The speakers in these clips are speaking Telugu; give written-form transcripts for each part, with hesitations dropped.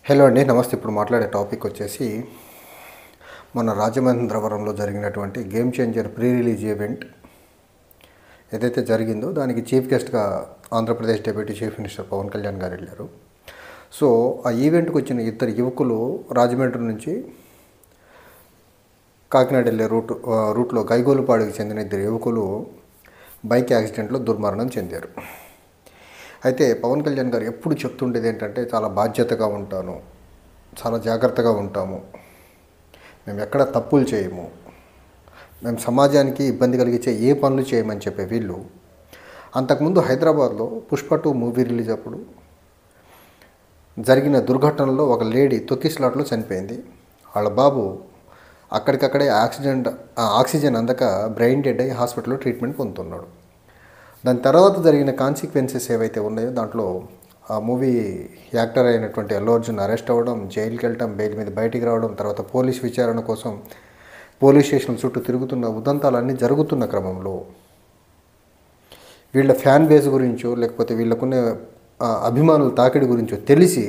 హలో అండి, నమస్తే. ఇప్పుడు మాట్లాడే టాపిక్ వచ్చేసి మన రాజమహేంద్రవరంలో జరిగినటువంటి game changer pre release event ఏదైతే జరిగిందో దానికి చీఫ్ గెస్ట్గా Andhra Pradesh deputy chief minister Pawan Kalyan గారు వెళ్ళారు. సో ఆ ఈవెంట్కి వచ్చిన ఇద్దరు యువకులు రాజమండ్రి నుంచి కాకినాడ వెళ్ళే రూట్లో గైగోలుపాడుకి చెందిన ఇద్దరు యువకులు బైక్ యాక్సిడెంట్లో దుర్మరణం చెందారు. అయితే పవన్ కళ్యాణ్ గారు ఎప్పుడు చెప్తుండేది ఏంటంటే, చాలా బాధ్యతగా ఉంటాను, చాలా జాగ్రత్తగా ఉంటాము, మేము ఎక్కడ తప్పులు చేయము, మేము సమాజానికి ఇబ్బంది కలిగించే ఏ పనులు చేయమని చెప్పే వీళ్ళు అంతకుముందు హైదరాబాద్లో పుష్ప 2 మూవీ రిలీజ్ అప్పుడు జరిగిన దుర్ఘటనలో ఒక లేడీ తొక్కిస్లాట్లో చనిపోయింది. వాళ్ళ బాబు అక్కడికక్కడే ఆక్సిజన్ అందక బ్రెయిన్ డెడ్ అయ్యి హాస్పిటల్లో ట్రీట్మెంట్ పొందుతున్నాడు. దాని తర్వాత జరిగిన కాన్సిక్వెన్సెస్ ఏవైతే ఉన్నాయో దాంట్లో ఆ మూవీ యాక్టర్ అయినటువంటి అల్లు అర్జున్ అరెస్ట్ అవ్వడం, జైలుకి వెళ్ళటం, బెయిల్ మీద బయటికి రావడం, తర్వాత పోలీస్ విచారణ కోసం పోలీస్ స్టేషన్ చుట్టూ తిరుగుతున్న ఉదంతాలన్నీ జరుగుతున్న క్రమంలో వీళ్ళ ఫ్యాన్ బేస్ గురించో లేకపోతే వీళ్ళకున్న అభిమానుల తాకిడి గురించో తెలిసి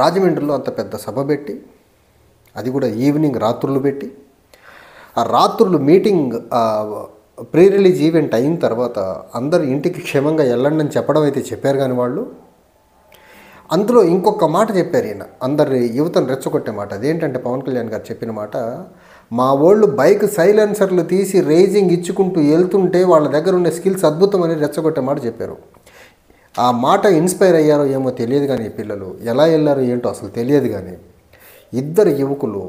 రాజమండ్రిలో అంత పెద్ద సభ పెట్టి, అది కూడా ఈవినింగ్ రాత్రులు పెట్టి, ఆ రాత్రులు మీటింగ్ ప్రీ రిలీజ్ ఈవెంట్ అయిన తర్వాత అందరు ఇంటికి క్షేమంగా వెళ్ళండి అని చెప్పడం అయితే చెప్పారు. కానీ వాళ్ళు అందులో ఇంకొక మాట చెప్పారు. ఈయన అందరి యువతను రెచ్చగొట్టే మాట అదేంటంటే, పవన్ కళ్యాణ్ గారు చెప్పిన మాట, మా వాళ్ళు బైక్ సైలెన్సర్లు తీసి రేజింగ్ ఇచ్చుకుంటూ వెళ్తుంటే వాళ్ళ దగ్గర ఉన్న స్కిల్స్ అద్భుతమని రెచ్చగొట్టే మాట చెప్పారు. ఆ మాట ఇన్స్పైర్ అయ్యారో ఏమో తెలియదు, కానీ పిల్లలు ఎలా వెళ్ళారో ఏంటో అసలు తెలియదు. కానీ ఇద్దరు యువకులు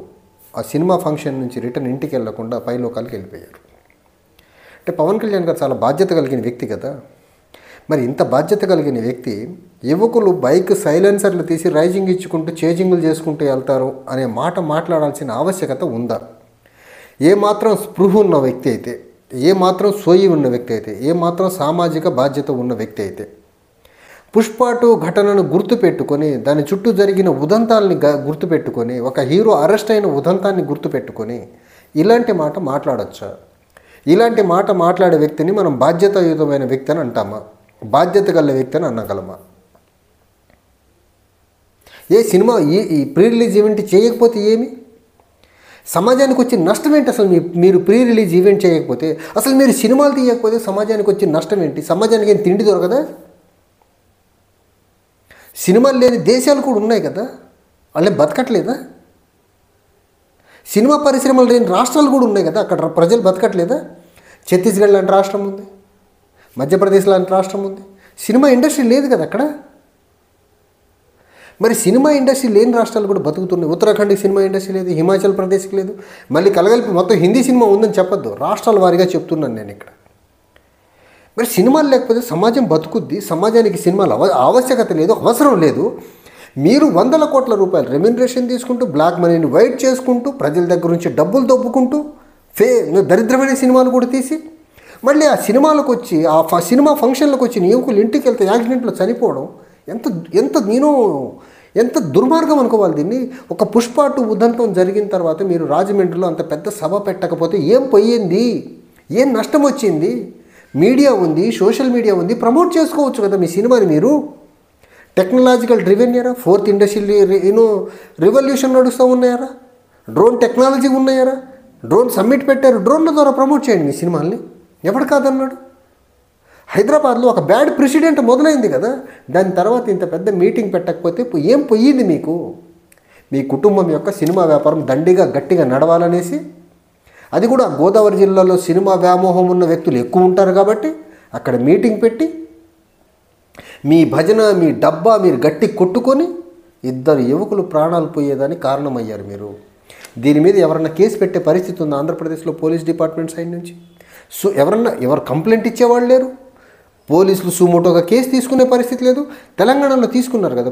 ఆ సినిమా ఫంక్షన్ నుంచి రిటర్న్ ఇంటికి వెళ్లకుండా పైలోకాలకి వెళ్ళిపోయారు. అంటే పవన్ కళ్యాణ్ గారు చాలా బాధ్యత కలిగిన వ్యక్తి కదా. మరి ఇంత బాధ్యత కలిగిన వ్యక్తి యువకులు బైక్ సైలెన్సర్లు తీసి రైజింగ్ ఇచ్చుకుంటూ చేజింగులు చేసుకుంటూ వెళ్తారు అనే మాట మాట్లాడాల్సిన ఆవశ్యకత ఉందా? ఏమాత్రం స్పృహ ఉన్న వ్యక్తి అయితే, ఏమాత్రం సోయి ఉన్న వ్యక్తి అయితే, ఏమాత్రం సామాజిక బాధ్యత ఉన్న వ్యక్తి అయితే పుష్ప 2 ఘటనను గుర్తుపెట్టుకొని, దాని చుట్టూ జరిగిన ఉదంతాలని గుర్తుపెట్టుకొని, ఒక హీరో అరెస్ట్ అయిన ఉదంతాన్ని గుర్తుపెట్టుకొని ఇలాంటి మాట మాట్లాడచ్చా? ఇలాంటి మాట మాట్లాడే వ్యక్తిని మనం బాధ్యతాయుతమైన వ్యక్తి అని అంటామా? బాధ్యత గల వ్యక్తి అని అనగలమా? ఏ సినిమా ఈ ప్రీ రిలీజ్ ఈవెంట్ చేయకపోతే ఏమి? సమాజానికి వచ్చిన నష్టం ఏంటి? అసలు మీరు ప్రీ రిలీజ్ ఈవెంట్ చేయకపోతే, అసలు మీరు సినిమాలు తీయకపోతే సమాజానికి వచ్చిన నష్టం ఏంటి? సమాజానికి ఏం తిండి దొరకదా? సినిమాలు లేని దేశాలు కూడా ఉన్నాయి కదా, వాళ్ళే బతకట్లేదా? సినిమా పరిశ్రమలు లేని రాష్ట్రాలు కూడా ఉన్నాయి కదా, అక్కడ ప్రజలు బతకట్లేదా? ఛత్తీస్గఢ్ లాంటి రాష్ట్రం ఉంది, మధ్యప్రదేశ్ లాంటి రాష్ట్రం ఉంది, సినిమా ఇండస్ట్రీ లేదు కదా అక్కడ. మరి సినిమా ఇండస్ట్రీ లేని రాష్ట్రాలు కూడా బతుకుతున్నాయి. ఉత్తరాఖండ్కి సినిమా ఇండస్ట్రీ లేదు, హిమాచల్ ప్రదేశ్కి లేదు, మళ్ళీ కలగలిపి మొత్తం హిందీ సినిమా ఉందని చెప్పొద్దు, రాష్ట్రాల వారీగా చెప్తున్నాను నేను ఇక్కడ. మరి సినిమాలు లేకపోతే సమాజం బతుకుద్ది. సమాజానికి సినిమాలు ఆవశ్యకత లేదు, అవసరం లేదు. మీరు 100 కోట్ల రూపాయలు రెమ్యునరేషన్ తీసుకుంటూ, బ్లాక్ మనీని వైట్ చేసుకుంటూ, ప్రజల దగ్గర నుంచి డబ్బులు దొబ్బుకుంటూ, దరిద్రమైన సినిమాలు కూడా తీసి, మళ్ళీ ఆ సినిమాలకు వచ్చి, ఆ సినిమా ఫంక్షన్లకు వచ్చి యువకులు ఇంటికి వెళ్తే యాక్సిడెంట్లో చనిపోవడం ఎంత ఎంత ఎంత దుర్మార్గం అనుకోవాలి దీన్ని. ఒక పుష్ప 2 ఉదంతం జరిగిన తర్వాత మీరు రాజమండ్రిలో అంత పెద్ద సభ పెట్టకపోతే ఏం పోయింది? ఏం నష్టం వచ్చింది? మీడియా ఉంది, సోషల్ మీడియా ఉంది, ప్రమోట్ చేసుకోవచ్చు కదా మీ సినిమాని. మీరు టెక్నాలజికల్ డ్రివెన్ ఎరా, 4th ఇండస్ట్రీ రివల్యూషన్ నడుస్తూ ఉన్నాయారా, డ్రోన్ టెక్నాలజీ ఉన్నాయారా, డ్రోన్ సమ్మిట్ పెట్టారు, డ్రోన్ల ద్వారా ప్రమోట్ చేయండి మీ సినిమాల్ని. ఎవడు కాదన్నాడు? హైదరాబాద్లో ఒక బ్యాడ్ ప్రెసిడెంట్ మొదలైంది కదా, దాని తర్వాత ఇంత పెద్ద మీటింగ్ పెట్టకపోతే ఏం పోయింది మీకు? మీ కుటుంబం యొక్క సినిమా వ్యాపారం దండిగా గట్టిగా నడవాలనేసి, అది కూడా గోదావరి జిల్లాలో సినిమా వ్యామోహం ఉన్న వ్యక్తులు ఎక్కువ ఉంటారు కాబట్టి అక్కడ మీటింగ్ పెట్టి మీ భజన, మీ డబ్బా మీరు గట్టి కొట్టుకొని ఇద్దరు యువకులు ప్రాణాలు పోయేదానికి కారణమయ్యారు మీరు. దీని మీద ఎవరన్నా కేసు పెట్టే పరిస్థితి ఉంది ఆంధ్రప్రదేశ్లో పోలీస్ డిపార్ట్మెంట్ సైడ్ నుంచి? సో ఎవరు కంప్లైంట్ ఇచ్చేవాళ్ళు లేరు, పోలీసులు సుమోటోగా కేసు తీసుకునే పరిస్థితి లేదు. తెలంగాణలో తీసుకున్నారు కదా,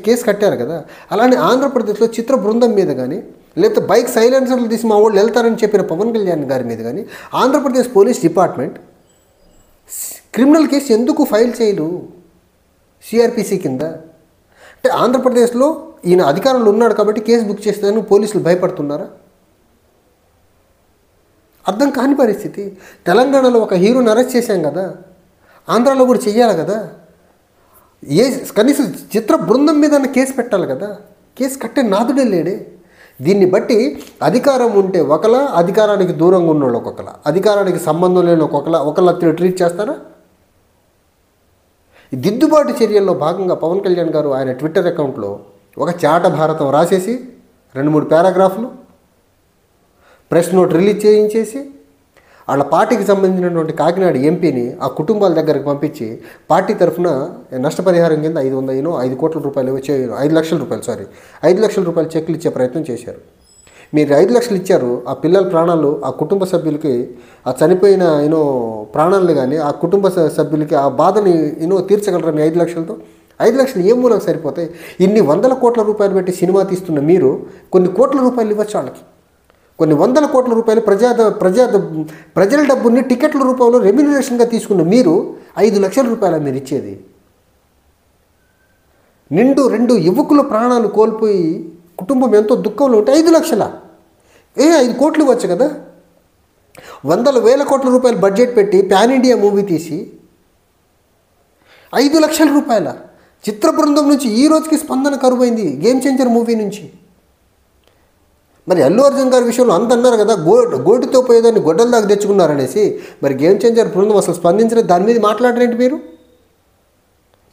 కేసు కట్టారు కదా. అలానే ఆంధ్రప్రదేశ్లో చిత్ర బృందం మీద కానీ, లేకపోతే బైక్ సైలెన్సర్లు తీసి మా వాళ్ళు వెళ్తారని చెప్పిన పవన్ కళ్యాణ్ గారి మీద కానీ Andhra Pradesh police department criminal case ఎందుకు ఫైల్ చేయరు సిఆర్పిసి కింద? అంటే ఆంధ్రప్రదేశ్లో ఈయన అధికారంలో ఉన్నాడు కాబట్టి కేసు బుక్ చేస్తాను పోలీసులు భయపడుతున్నారా? అర్థం కాని పరిస్థితి. తెలంగాణలో ఒక హీరోని అరెస్ట్ చేశాం కదా, ఆంధ్రాలో కూడా చెయ్యాలి కదా. ఏ కనీసం చిత్ర బృందం మీద కేసు పెట్టాలి కదా, కేసు కట్టే నాదుడే లేడే. దీన్ని బట్టి అధికారం ఉంటే ఒకలా, అధికారానికి దూరంగా ఉన్న వాళ్ళు ఒక్కొక్కలా, అధికారానికి సంబంధం లేని ఒకలా ట్రీట్ చేస్తారా? ఈ దిద్దుబాటు చర్యల్లో భాగంగా పవన్ కళ్యాణ్ గారు ఆయన ట్విట్టర్ అకౌంట్లో ఒక చాట భారతం రాసేసి 2-3 పారాగ్రాఫ్లు ప్రెస్ నోట్ రిలీజ్ చేయించేసి వాళ్ళ పార్టీకి సంబంధించినటువంటి కాకినాడ ఎంపీని ఆ కుటుంబాల దగ్గరికి పంపించి పార్టీ తరఫున నష్టపరిహారం కింద 5 కోట్ల రూపాయలు 5 లక్షల రూపాయలు 5 లక్షల రూపాయలు చెక్లు ఇచ్చే ప్రయత్నం చేశారు. మీరు 5 లక్షలు ఇచ్చారు, ఆ పిల్లల ప్రాణాలు, ఆ కుటుంబ సభ్యులకి, ఆ చనిపోయిన ప్రాణాలను కానీ ఆ కుటుంబ సభ్యులకి ఆ బాధని తీర్చగలరా మీ 5 లక్షలతో? 5 లక్షలు ఏ మూలకు సరిపోతాయి? ఇన్ని 100 కోట్ల రూపాయలు పెట్టి సినిమా తీస్తున్న మీరు కొన్ని కోట్ల రూపాయలు ఇవ్వచ్చు వాళ్ళకి, కొన్ని 100 కోట్ల రూపాయలు ప్రజల డబ్బుని టికెట్ల రూపంలో రెమ్యునరేషన్గా తీసుకున్న మీరు 5 లక్షల రూపాయలు మీరు ఇచ్చేది? నిండు 2 యువకుల ప్రాణాలు కోల్పోయి కుటుంబం ఎంతో దుఃఖంలో ఉంటే 5 లక్షల 5 కోట్లు ఇవ్వచ్చు కదా. 100,000 కోట్ల రూపాయలు బడ్జెట్ పెట్టి పాన్ ఇండియా మూవీ తీసి 5 లక్షల రూపాయల చిత్ర బృందం నుంచి ఈ రోజుకి స్పందన కరువైంది గేమ్ చేంజర్ మూవీ నుంచి. మరి అల్లు అర్జున్ గారి విషయంలో అంత అన్నారు కదా, గోటితో పోయేదాన్ని గొడ్డల దాకా తెచ్చుకున్నారనేసి. మరి గేమ్ చేంజర్ బృందం అసలు స్పందించలేదు, దాని మీద మాట్లాడరేంటి మీరు?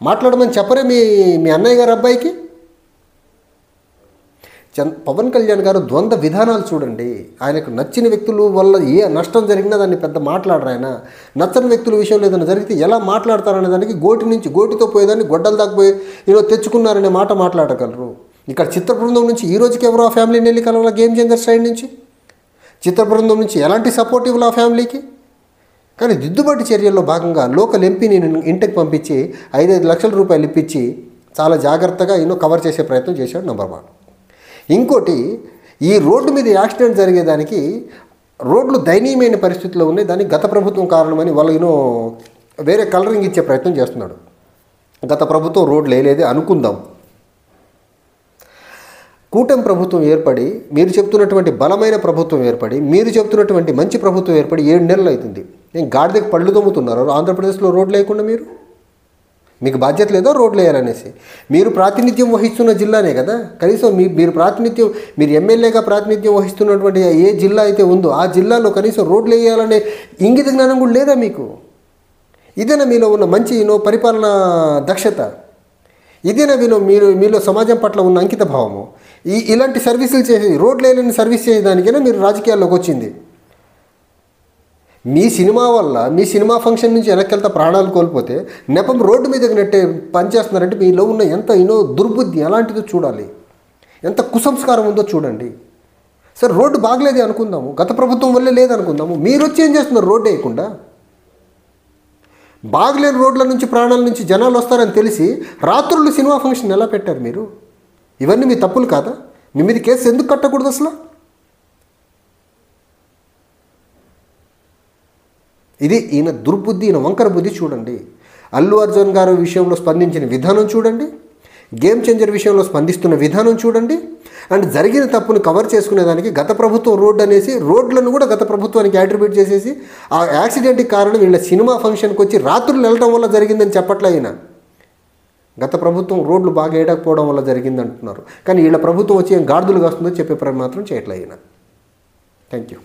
మాట్లాడమని చెప్పరే మీ అన్నయ్య గారు అబ్బాయికి? పవన్ కళ్యాణ్ గారు ద్వంద్వ విధానాలు చూడండి. ఆయనకు నచ్చిన వ్యక్తుల వల్ల ఏ నష్టం జరిగినా దాన్ని పెద్ద మాట్లాడరు. ఆయన నచ్చని వ్యక్తుల విషయంలో ఏదైనా జరిగితే ఎలా మాట్లాడతారనే దానికి గోటితో పోయేదాన్ని గొడ్డల దాకా పోయి తెచ్చుకున్నారనే మాట మాట్లాడగలరు. ఇక్కడ చిత్ర బృందం నుంచి ఈ రోజుకి ఎవరు ఆ ఫ్యామిలీని వెళ్ళి కలవాల? గేమ్ చేంజర్ సైడ్ నుంచి చిత్ర బృందం నుంచి ఎలాంటి సపోర్ట్ ఇవ్వాలి ఆ ఫ్యామిలీకి? కానీ దిద్దుబాటు చర్యల్లో భాగంగా లోకల్ ఎంపీని ఇంటికి పంపించి 5 లక్షల రూపాయలు ఇప్పించి చాలా జాగ్రత్తగా కవర్ చేసే ప్రయత్నం చేశాడు. నెంబర్ 1. ఇంకోటి, ఈ రోడ్డు మీద యాక్సిడెంట్ జరిగేదానికి రోడ్లు దయనీయమైన పరిస్థితుల్లో ఉన్నాయి, దానికి గత ప్రభుత్వం కారణమని వాళ్ళు వేరే కలరింగ్ ఇచ్చే ప్రయత్నం చేస్తున్నాడు. గత ప్రభుత్వం రోడ్లు వేయలేదే అనుకుందాం. కూటమి ప్రభుత్వం ఏర్పడి, మీరు చెప్తున్నటువంటి బలమైన ప్రభుత్వం ఏర్పడి, మీరు చెప్తున్నటువంటి మంచి ప్రభుత్వం ఏర్పడి 7 నెలలు అవుతుంది. నేను గాడిదకి పళ్ళు తమ్ముతున్నారు ఆంధ్రప్రదేశ్లో రోడ్లు వేయకుండా. మీకు బాధ్యత లేదో రోడ్లు వేయాలనేసి? మీరు ప్రాతినిధ్యం వహిస్తున్న జిల్లానే కదా, కనీసం మీరు ఎమ్మెల్యేగా ప్రాతినిధ్యం వహిస్తున్నటువంటి ఏ జిల్లా అయితే ఉందో ఆ జిల్లాలో కనీసం రోడ్లు వేయాలనే ఇంగిత జ్ఞానం కూడా లేదా మీకు? ఇదేనా మీలో ఉన్న మంచి పరిపాలనా దక్షత? ఇదేనా మీలో సమాజం పట్ల ఉన్న అంకిత భావము? ఇలాంటి సర్వీసులు చేసి రోడ్లు వేయాలని సర్వీస్ చేసేదానికైనా మీరు రాజకీయాల్లోకి వచ్చింది. మీ సినిమా వల్ల, మీ సినిమా ఫంక్షన్ నుంచి వెనక్కి ప్రాణాలు కోల్పోతే నెపం రోడ్డు మీదకి నెట్టే పనిచేస్తున్నారంటే మీలో ఉన్న ఎంత దుర్బుద్ధి ఎలాంటిదో చూడాలి, ఎంత కుసంస్కారం ఉందో చూడండి. సరే, రోడ్డు బాగలేదే అనుకుందాము, గత ప్రభుత్వం వల్లే లేదనుకుందాము, మీరు వచ్చి ఏం చేస్తున్నారు? రోడ్డు వేయకుండా బాగలేని రోడ్ల నుంచి ప్రాణాల నుంచి జనాలు వస్తారని తెలిసి రాత్రులు సినిమా ఫంక్షన్ ఎలా పెట్టారు మీరు? ఇవన్నీ మీ తప్పులు కాదా? మీ మీద కేసు ఎందుకు కట్టకూడదు అసలు? ఇది ఈయన దుర్బుద్ధి, ఈయన వంకర బుద్ధి చూడండి. అల్లు అర్జున్ గారు విషయంలో స్పందించిన విధానం చూడండి, గేమ్ చేంజర్ విషయంలో స్పందిస్తున్న విధానం చూడండి. అండ్ జరిగిన తప్పును కవర్ చేసుకునేదానికి గత ప్రభుత్వం రోడ్డు అనేసి రోడ్లను కూడా గత ప్రభుత్వానికి అట్రిబ్యూట్ చేసేసి ఆ యాక్సిడెంట్కి కారణం వీళ్ళ సినిమా ఫంక్షన్కి వచ్చి రాత్రులు వెళ్ళటం వల్ల జరిగిందని చెప్పట్లే ఆయన. గత ప్రభుత్వం రోడ్లు బాగా వేయకపోవడం వల్ల జరిగింది అంటున్నారు. కానీ వీళ్ళ ప్రభుత్వం వచ్చి ఏం గాడిదలు కాస్తుందో చెప్పే మాత్రం చేయట్లే ఆయన. Thank you.